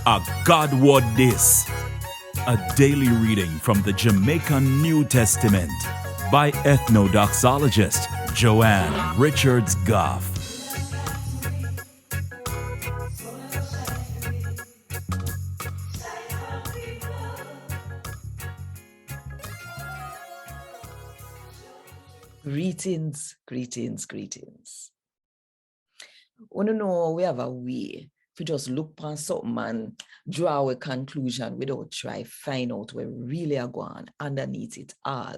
A God WOD this. A daily reading from the Jamaican New Testament by Ethnodoxologist Joanne Richards Goffe. Greetings, greetings, greetings. Wanna know we have a way to just look upon something and draw a conclusion without try find out where really are going underneath it all.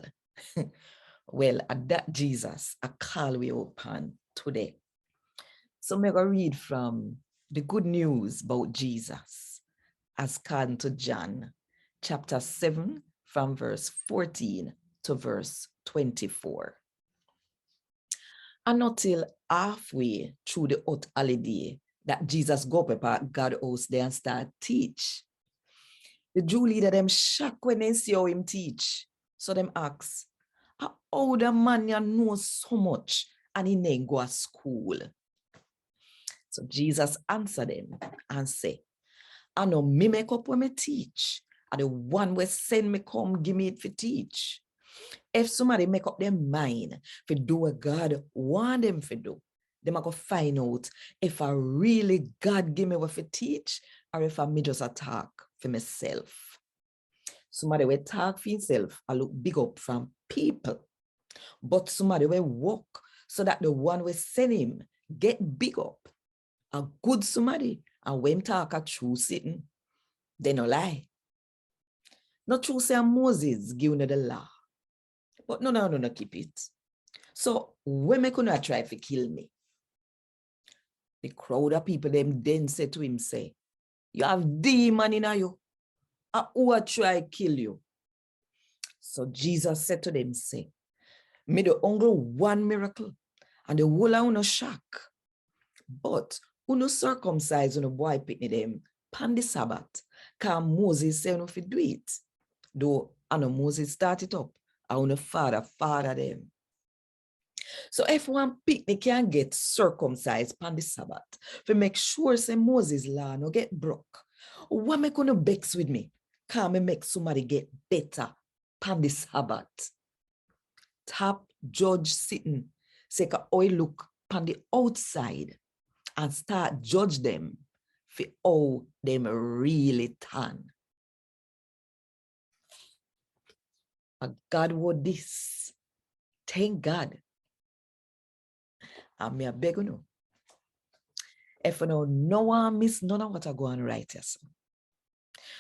Well, at that Jesus, I call we upon today. So I'm going to read from the good news about Jesus as according to John, chapter 7, from verse 14 to verse 24. And not till halfway through the hot holiday that Jesus go up at God's house there and start teach. The Jew leader them shocked when they see how him teach. So them ask, how the man you know so much and he ain't go to school? So Jesus answered them and say, I know me make up when me teach. And the one will send me come give me it for teach. If somebody make up their mind for do what God want them to do, they might go find out if I really God give me what to teach or if I me just a talk for myself. Somebody will talk for himself, I look big up from people. But somebody will walk so that the one will send him get big up. A good somebody, and when talk a true sitting, they no lie. Not true say Moses give you the law. But no, keep it. So when me gonna try to kill me? The crowd of people them then say to him, say, you have demon in you. Who will try to kill you? So Jesus said to them, say, me the only one miracle, and the whole of no shock. But uno circumcise uno boy pitney them pan the Sabbath. Cause Moses said no fi do it. Though Moses started up. Our father them. So if one picnic can get circumcised on the Sabbath, to make sure say Moses' law no get broke, what me gonna vex with me? Can me make somebody get better on the Sabbath? Top judge sitting, say ka oil look on the outside and start judge them for how them really turn. God would this. Thank God. And me a beg you know. If you know no one miss none of what I go on right here. So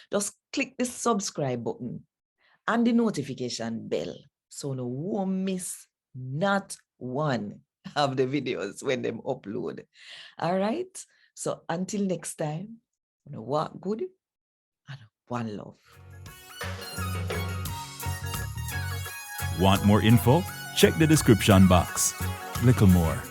just click the subscribe button and the notification bell so no won't miss not one of the videos when them upload. All right. So until next time, walk good and one love. Want more info? Check the description box. Little more.